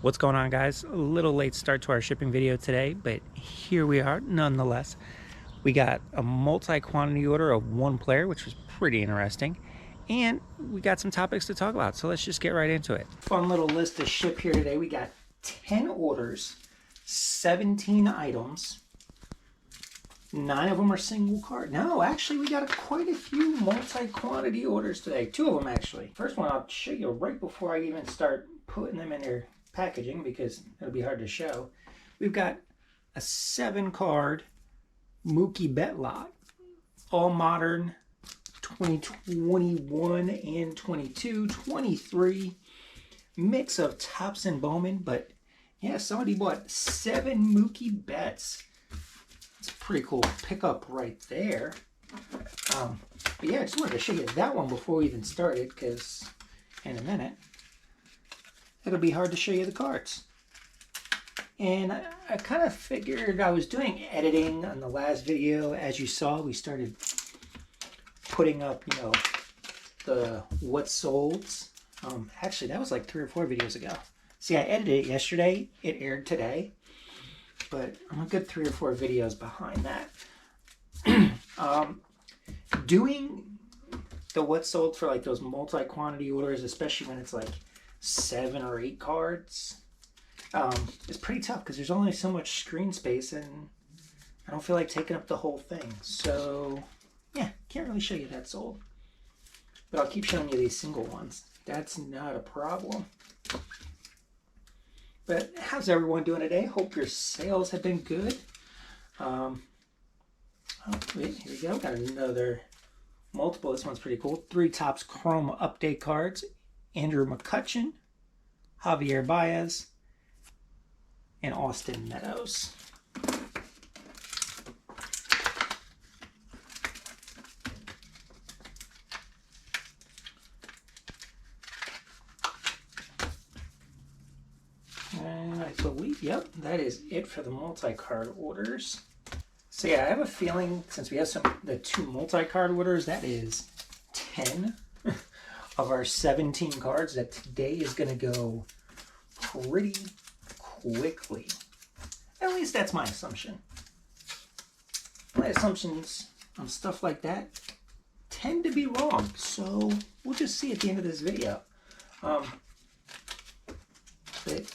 What's going on, guys? A little late start to our shipping video today, but here we are nonetheless. We got a multi-quantity order of one player, which was pretty interesting, and we got some topics to talk about, so let's just get right into it. Fun little list to ship here today. We got 10 orders, 17 items, 9 of them are single card. No, actually, we got quite a few multi-quantity orders today. 2 of them, actually. First one I'll show you right before I even start putting them in their packaging because it'll be hard to show. We've got a 7-card Mookie Bet lot, all modern, 2021 and 22, 23, mix of Topps and Bowman. But yeah, somebody bought 7 Mookie Bets. It's a pretty cool pickup right there. But yeah, I just wanted to show you that one before we even started, because in a minute it'll be hard to show you the cards. And I kind of figured, I was doing editing on the last video. As you saw, we started putting up, the what solds. Actually, that was like 3 or 4 videos ago. See, I edited it yesterday. It aired today. But I'm a good 3 or 4 videos behind that. Doing the what sold for like those multi-quantity orders, especially when it's like 7 or 8 cards, it's pretty tough because there's only so much screen space and I don't feel like taking up the whole thing. So yeah, can't really show you that sold, but I'll keep showing you these single ones. That's not a problem. But how's everyone doing today? Hope your sales have been good. Oh wait, here we go. Got another multiple. This one's pretty cool. 3 Topps Chrome update cards. Andrew McCutchen, Javier Baez, and Austin Meadows. And I believe, yep, that is it for the multi-card orders. So yeah, I have a feeling since we have the 2 multi-card orders, that is 10 of our 17 cards, that today is going to go pretty quickly. At least that's my assumption. My assumptions on stuff like that tend to be wrong, so we'll just see at the end of this video. But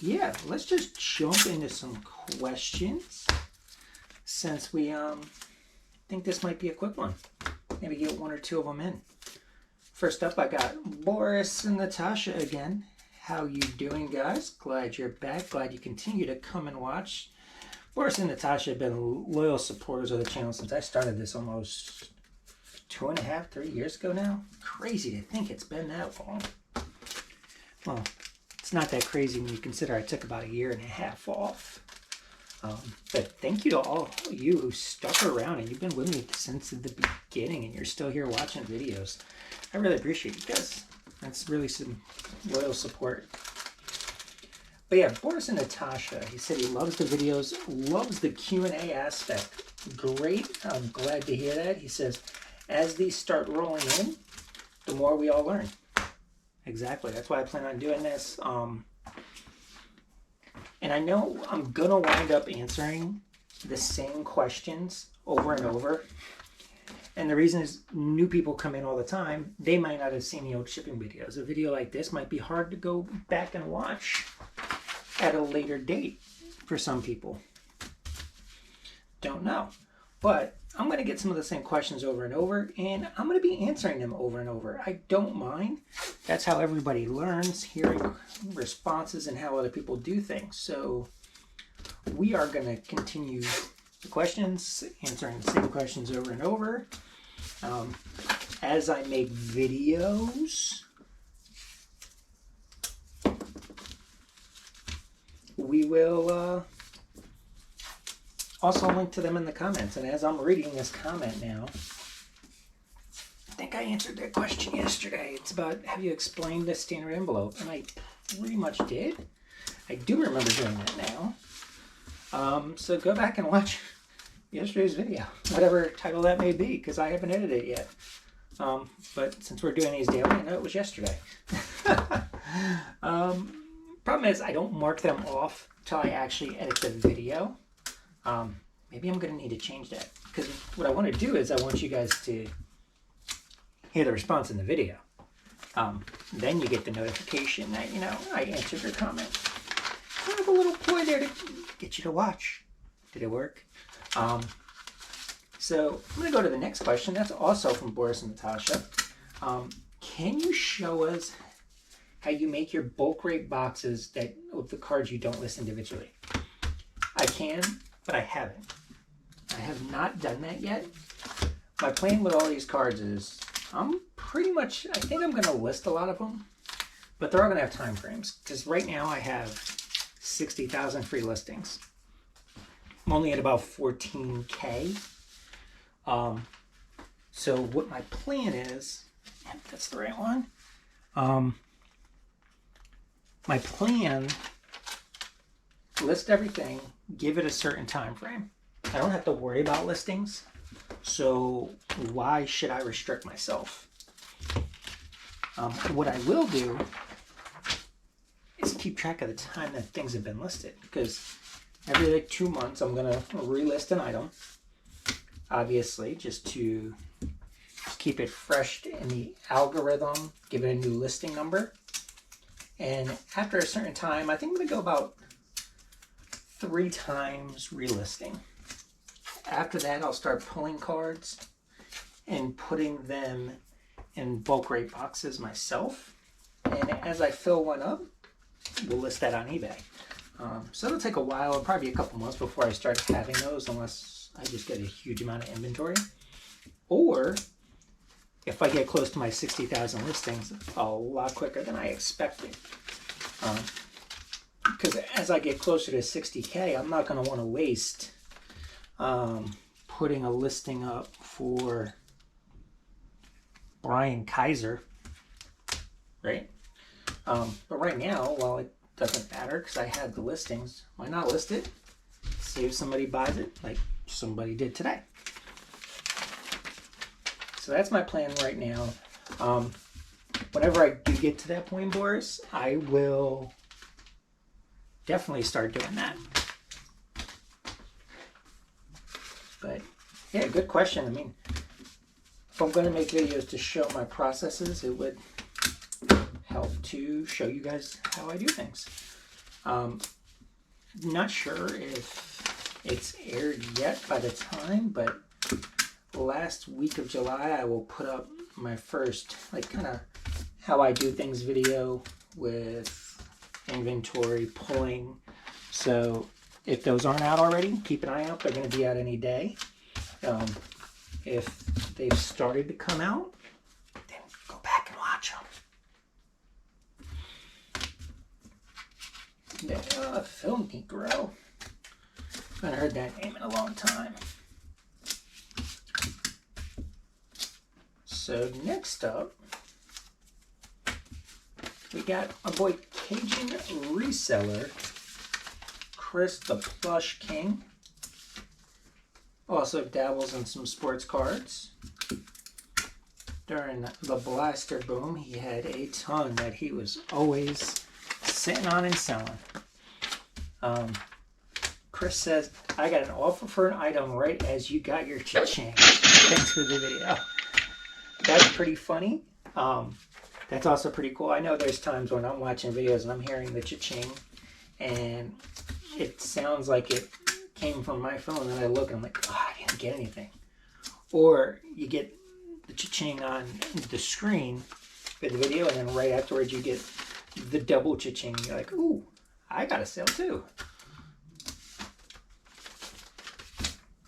yeah, let's just jump into some questions since we think this might be a quick one. Maybe get 1 or 2 of them in. First up, I got Boris and Natasha again. How you doing, guys? Glad you're back. Glad you continue to come and watch. Boris and Natasha have been loyal supporters of the channel since I started this almost 2.5, 3 years ago now. Crazy to think it's been that long. Well, it's not that crazy when you consider I took about 1.5 years off. But thank you to all you who stuck around and you've been with me since the beginning and you're still here watching videos. I really appreciate you guys. That's really some loyal support. But yeah, Boris and Natasha, he said he loves the videos, loves the Q&A aspect. Great, I'm glad to hear that. He says, as these start rolling in, the more we all learn. Exactly, that's why I plan on doing this. And I know I'm going to wind up answering the same questions over and over. And the reason is new people come in all the time. They might not have seen the old shipping videos. A video like this might be hard to go back and watch at a later date for some people. Don't know. But I'm going to get some of the same questions over and over, and I'm going to be answering them over and over. I don't mind. That's how everybody learns, hearing responses and how other people do things. So we are going to continue the questions, answering the same questions over and over. As I make videos, we will also link to them in the comments. And as I'm reading this comment now, I think I answered that question yesterday. It's about, have you explained the standard envelope? And I pretty much did. I do remember doing that now. So go back and watch yesterday's video, whatever title that may be, because I haven't edited it yet. But since we're doing these daily, I know it was yesterday. Problem is, I don't mark them off till I actually edit the video. Maybe I'm going to need to change that, because what I want to do is I want you guys to hear the response in the video. Then you get the notification that, you know, I answered your comment. I have a little ploy there to get you to watch. Did it work? So I'm going to go to the next question. That's also from Boris and Natasha. Can you show us how you make your bulk rate boxes that of the cards you don't list individually? I can, but I haven't. I have not done that yet. My plan with all these cards is I'm pretty much, I think I'm going to list a lot of them, but they're all going to have time frames, because right now I have 60,000 free listings. I'm only at about 14K. So what my plan is, if that's the right one, my plan, list everything, give it a certain time frame. I don't have to worry about listings, so why should I restrict myself? What I will do is keep track of the time that things have been listed, because every like 2 months I'm going to relist an item, obviously, just to keep it fresh in the algorithm, give it a new listing number. And after a certain time, I think I'm going to go about 3 times relisting. After that, I'll start pulling cards and putting them in bulk rate boxes myself. And as I fill one up, we'll list that on eBay. So it'll take a while, probably a couple months before I start having those, unless I just get a huge amount of inventory. Or if I get close to my 60,000 listings, a lot quicker than I expected. Because as I get closer to 60K, I'm not going to want to waste putting a listing up for Brian Kaiser, right? But right now, while it doesn't matter because I have the listings, why not list it? See if somebody buys it, like somebody did today. So that's my plan right now. Whenever I do get to that point, Boris, I will definitely start doing that. But yeah, good question. I mean, if I'm going to make videos to show my processes, it would help to show you guys how I do things. Not sure if it's aired yet by the time, but last week of July I will put up my first like kind of how I do things video with inventory pulling. So if those aren't out already, keep an eye out. They're going to be out any day. If they've started to come out, then go back and watch them. Film Negro. I haven't heard that name in a long time. So next up, we got our boy Cajun Reseller, Chris the Plush King. Also dabbles in some sports cards. During the Blaster boom, he had a ton that he was always sitting on and selling. Chris says, I got an offer for an item right as you got your cha-ching. Thanks for the video. That's pretty funny. That's also pretty cool. I know there's times when I'm watching videos and I'm hearing the cha-ching and it sounds like it came from my phone, and I look and I'm like, oh, I didn't get anything. Or you get the cha-ching on the screen for the video, and then right afterwards you get the double cha-ching. You're like, ooh, I got a sale too.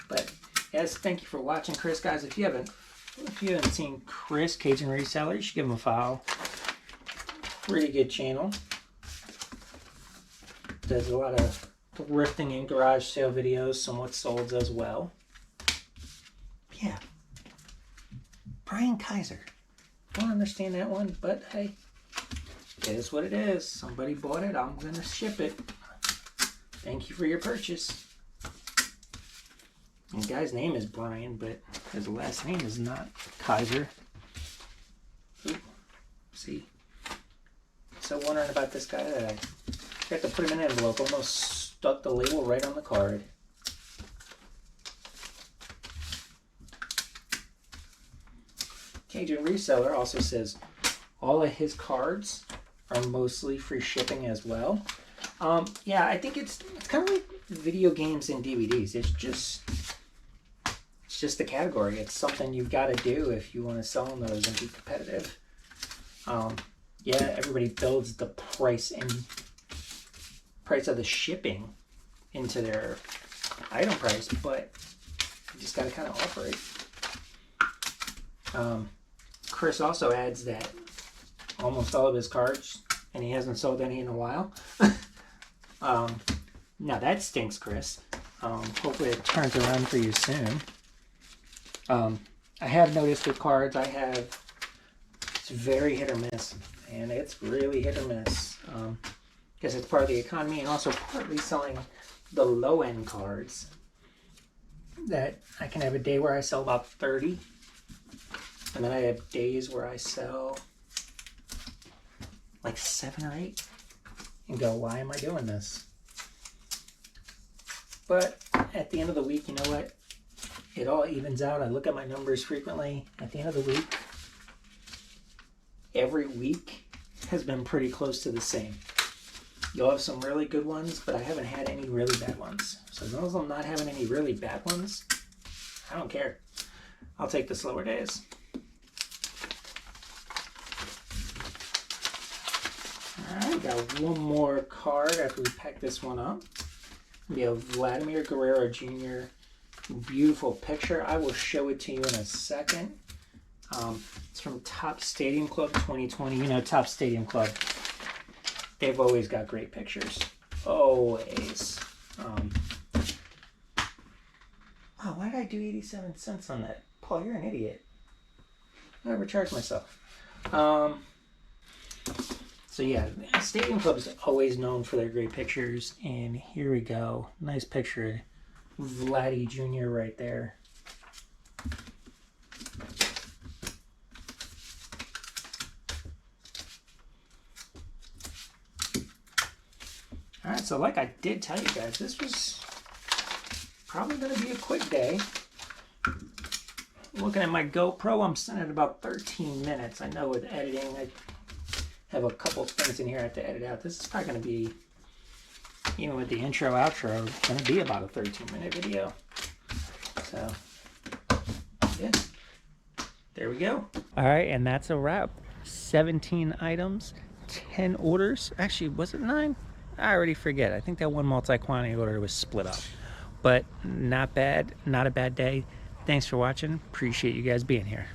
But yes, thank you for watching, Chris. Guys, if you haven't seen Chris, Cajun Reseller, you should give him a follow. Pretty good channel. Does a lot of thrifting and garage sale videos, somewhat sold as well. Yeah. Brian Kaiser. Don't understand that one, but hey, it is what it is. Somebody bought it, I'm gonna ship it. Thank you for your purchase. The guy's name is Brian, but his last name is not Kaiser. Ooh. See? So wondering about this guy that I Got to put them in an envelope. Almost stuck the label right on the card. Cajun Reseller also says all of his cards are mostly free shipping as well. Yeah, I think it's kind of like video games and DVDs. It's just the category. It's something you've got to do if you want to sell them those and be competitive. Yeah, everybody builds the price of the shipping into their item price, but you just got to kind of offer it. Chris also adds that almost all of his cards, and he hasn't sold any in a while. Now that stinks, Chris. Hopefully it turns around for you soon. I have noticed with cards, it's very hit or miss, and it's really hit or miss. Because it's part of the economy and also partly selling the low-end cards. That I can have a day where I sell about 30, and then I have days where I sell like 7 or 8 and go, why am I doing this? But at the end of the week, you know what? It all evens out. I look at my numbers frequently. At the end of the week, every week has been pretty close to the same. You'll have some really good ones, but I haven't had any really bad ones. So as long as I'm not having any really bad ones, I don't care. I'll take the slower days. Alright, got one more card after we pack this one up. We have Vladimir Guerrero Jr. Beautiful picture. I will show it to you in a second. It's from Topps Stadium Club 2020. You know, Topps Stadium Club, they've always got great pictures. Always. Wow, why did I do 87 cents on that? Paul, you're an idiot. I overcharged myself. So yeah, Stadium Club is always known for their great pictures. And here we go. Nice picture. Vladdy Jr. right there. Alright, so like I did tell you guys, this was probably going to be a quick day. Looking at my GoPro, I'm sitting at about 13 minutes. I know with editing, I have a couple things in here I have to edit out. This is probably going to be, even with the intro, outro, going to be about a 13-minute video. So, yeah. There we go. All right, and that's a wrap. 17 items, 10 orders. Actually, was it 9? I already forget. I think that one multi-quantity order was split up. But not bad. Not a bad day. Thanks for watching. Appreciate you guys being here.